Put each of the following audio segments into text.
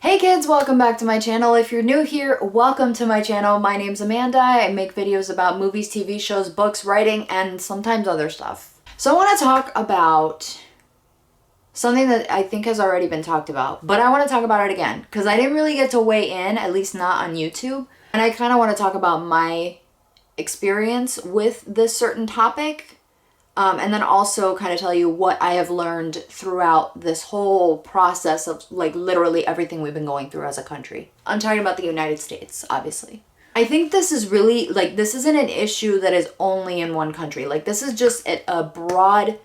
Hey kids, welcome back to my channel. If you're new here, welcome to my channel. My name's Amanda. I make videos about movies, TV shows, books, writing, and sometimes other stuff. So I want to talk about something that I think has already been talked about, but I want to talk about it again because I didn't really get to weigh in, at least not on YouTube. And I kind of want to talk about my experience with this certain topic. And then also kind of tell you what I have learned throughout this whole process of like literally everything we've been going through as a country. I'm talking about the United States, obviously. I think this is really like, this isn't an issue that is only in one country. Like this is just a broad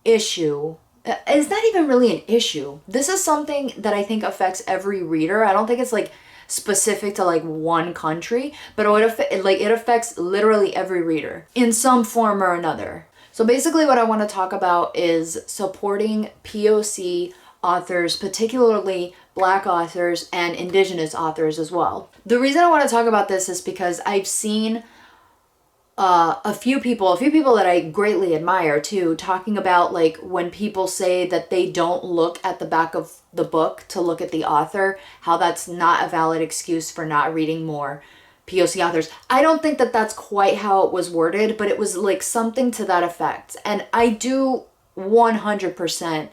issue. It's not even really an issue. This is something that I think affects every reader. I don't think it's like specific to like one country, but it affects literally every reader in some form or another. So basically what I want to talk about is supporting POC authors, particularly Black authors and Indigenous authors as well. The reason I want to talk about this is because I've seen a few people that I greatly admire too, talking about like when people say that they don't look at the back of the book to look at the author, how that's not a valid excuse for not reading more POC authors. I don't think that that's quite how it was worded, but it was like something to that effect. And I do 100%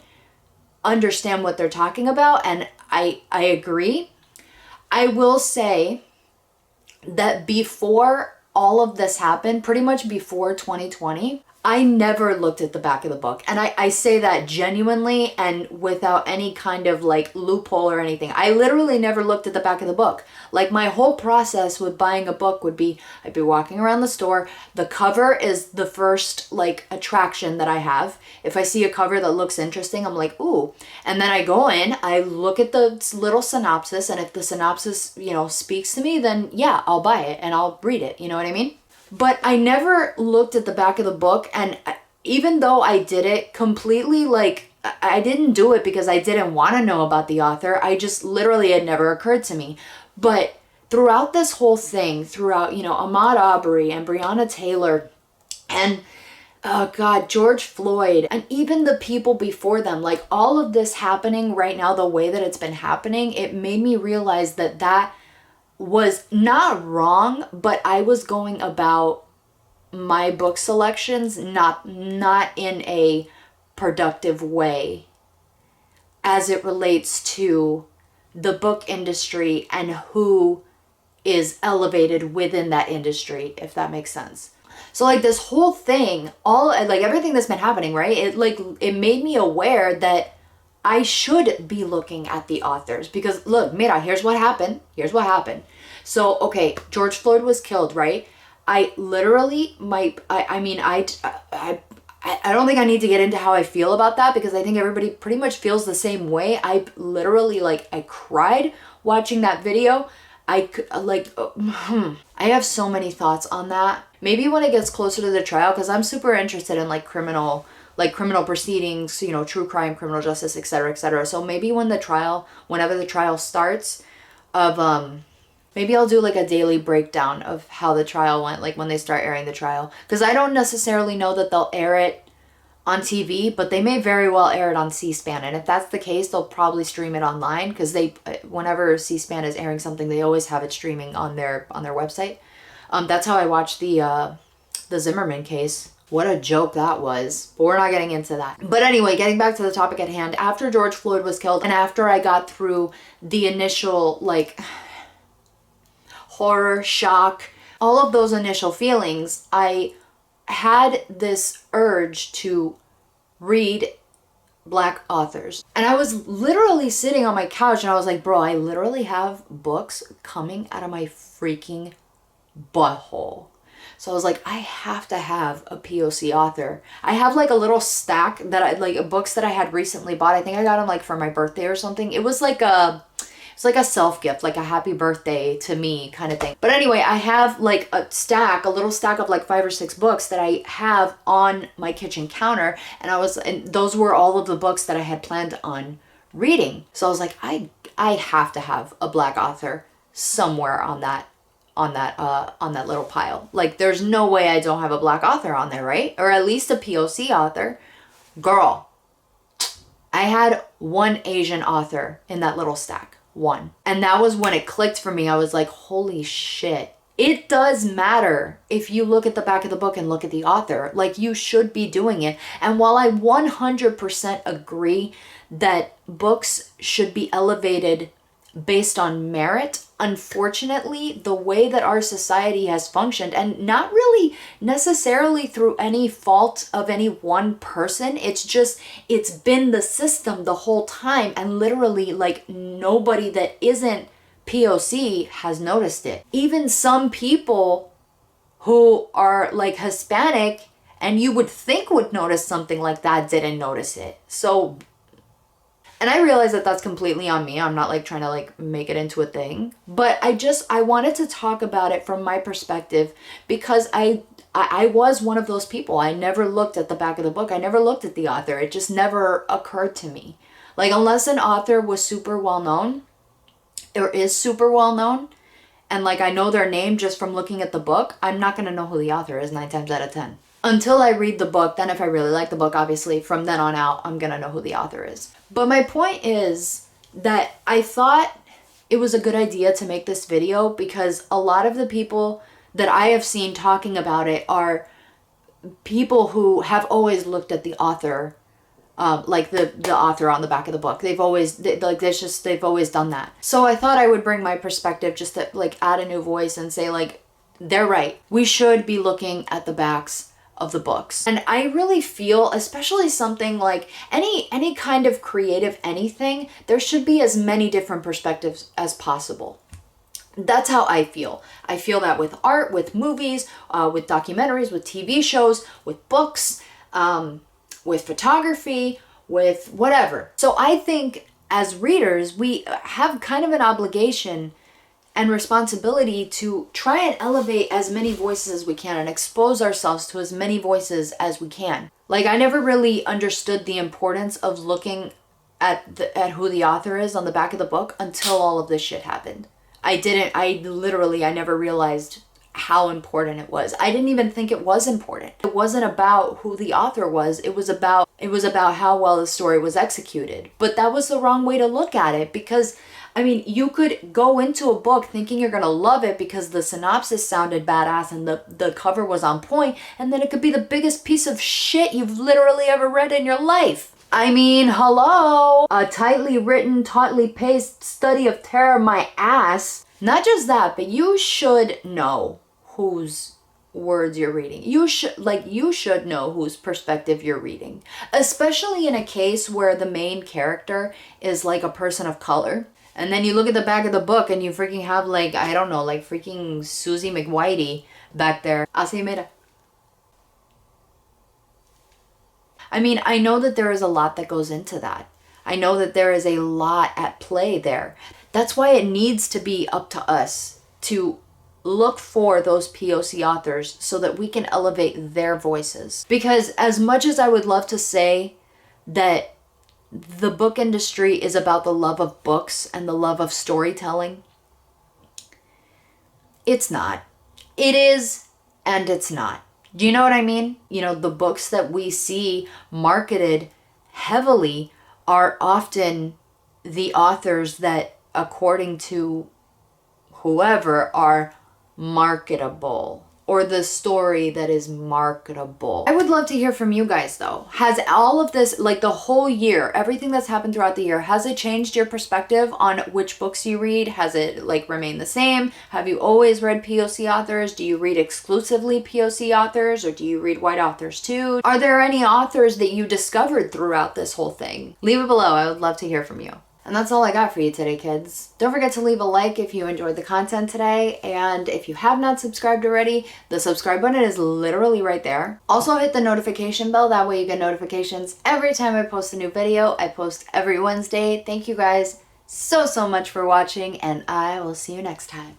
understand what they're talking about, and I agree. I will say that before all of this happened, pretty much before 2020, I never looked at the back of the book. And I say that genuinely and without any kind of like loophole or anything. I literally never looked at the back of the book. Like my whole process with buying a book would be, I'd be walking around the store. The cover is the first like attraction that I have. If I see a cover that looks interesting, I'm like, ooh. And then I go in, I look at the little synopsis, and if the synopsis, speaks to me, then yeah, I'll buy it and I'll read it. You know what I mean? But I never looked at the back of the book, and even though I did it completely, like, I didn't do it because I didn't want to know about the author. I just literally, had never occurred to me. But throughout this whole thing, throughout, Ahmaud Arbery and Breonna Taylor and, George Floyd, and even the people before them, like all of this happening right now, the way that it's been happening, it made me realize that was not wrong, but I was going about my book selections not in a productive way as it relates to the book industry and who is elevated within that industry, if that makes sense. So like this whole thing, everything that's been happening, right? It made me aware that I should be looking at the authors because look, mira, here's what happened. So, okay, George Floyd was killed, right? I literally, I don't think I need to get into how I feel about that because I think everybody pretty much feels the same way. I literally, I cried watching that video. I have so many thoughts on that. Maybe when it gets closer to the trial, because I'm super interested in criminal proceedings, true crime, criminal justice, etc., etc. So maybe whenever the trial starts, maybe I'll do a daily breakdown of how the trial went, when they start airing the trial. Because I don't necessarily know that they'll air it on TV, but they may very well air it on C-SPAN. And if that's the case, they'll probably stream it online because whenever C-SPAN is airing something, they always have it streaming on their website. That's how I watched the Zimmerman case. What a joke that was. But we're not getting into that. But anyway, getting back to the topic at hand, after George Floyd was killed and after I got through the initial, horror, shock, all of those initial feelings, I had this urge to read Black authors. And I was literally sitting on my couch and I was like, bro, I literally have books coming out of my freaking butthole. So I was like, I have to have a POC author. I have a little stack that books that I had recently bought. I think I got them for my birthday or something. It was like a self-gift, a happy birthday to me kind of thing. But anyway, I have a little stack of 5 or 6 books that I have on my kitchen counter. And those were all of the books that I had planned on reading. So I was like, I have to have a Black author somewhere on that little pile. There's no way I don't have a Black author on there, right? Or at least a POC author. Girl, I had one Asian author in that little stack. one. And that was when it clicked for me. I was like, holy shit. It does matter if you look at the back of the book and look at the author. Like, you should be doing it. And while I 100% agree that books should be elevated based on merit, unfortunately, the way that our society has functioned, and not really necessarily through any fault of any one person, it's been the system the whole time, and literally, like, nobody that isn't POC has noticed it. Even some people who are like Hispanic and you would think would notice something like that didn't notice it. So, and I realize that that's completely on me. I'm not like trying to like make it into a thing, but I wanted to talk about it from my perspective, because I was one of those people. I never looked at the back of the book. I never looked at the author. It just never occurred to me. Like, unless an author was super well known, or is super well known, and like I know their name just from looking at the book, I'm not gonna know who the author is 9 times out of 10. Until I read the book, then if I really like the book, obviously, from then on out, I'm gonna know who the author is. But my point is that I thought it was a good idea to make this video, because a lot of the people that I have seen talking about it are people who have always looked at the author, like the author on the back of the book. They've always done that. So I thought I would bring my perspective, just to like add a new voice and say, like, they're right. We should be looking at the backs of the books. And I really feel, especially something like any kind of creative anything, there should be as many different perspectives as possible. That's how I feel. I feel that with art, with movies, with documentaries, with TV shows, with books, with photography, with whatever. So I think as readers, we have kind of an obligation and responsibility to try and elevate as many voices as we can and expose ourselves to as many voices as we can. Like, I never really understood the importance of looking at who the author is on the back of the book until all of this shit happened. I never realized how important it was. I didn't even think it was important. It wasn't about who the author was. It was about how well the story was executed. But that was the wrong way to look at it, because I mean, you could go into a book thinking you're gonna love it because the synopsis sounded badass and the cover was on point, and then it could be the biggest piece of shit you've literally ever read in your life. I mean, hello? A tightly written, tautly paced study of terror, my ass. Not just that, but you should know whose words you're reading. You should know whose perspective you're reading. Especially in a case where the main character is like a person of color. And then you look at the back of the book and you freaking have like, I don't know, like freaking Susie McWhitey back there. Así mira. I mean, I know that there is a lot that goes into that. I know that there is a lot at play there. That's why it needs to be up to us to look for those POC authors so that we can elevate their voices. Because as much as I would love to say that the book industry is about the love of books and the love of storytelling, it's not. It is, and it's not. Do you know what I mean? You know, the books that we see marketed heavily are often the authors that, according to whoever, are marketable, or the story that is marketable. I would love to hear from you guys though. Has all of this, like the whole year, everything that's happened throughout the year, has it changed your perspective on which books you read? Has it like remained the same? Have you always read POC authors? Do you read exclusively POC authors, or do you read white authors too? Are there any authors that you discovered throughout this whole thing? Leave it below. I would love to hear from you. And that's all I got for you today, kids. Don't forget to leave a like if you enjoyed the content today. And if you have not subscribed already, the subscribe button is literally right there. Also hit the notification bell. That way you get notifications every time I post a new video. I post every Wednesday. Thank you guys so much for watching, and I will see you next time.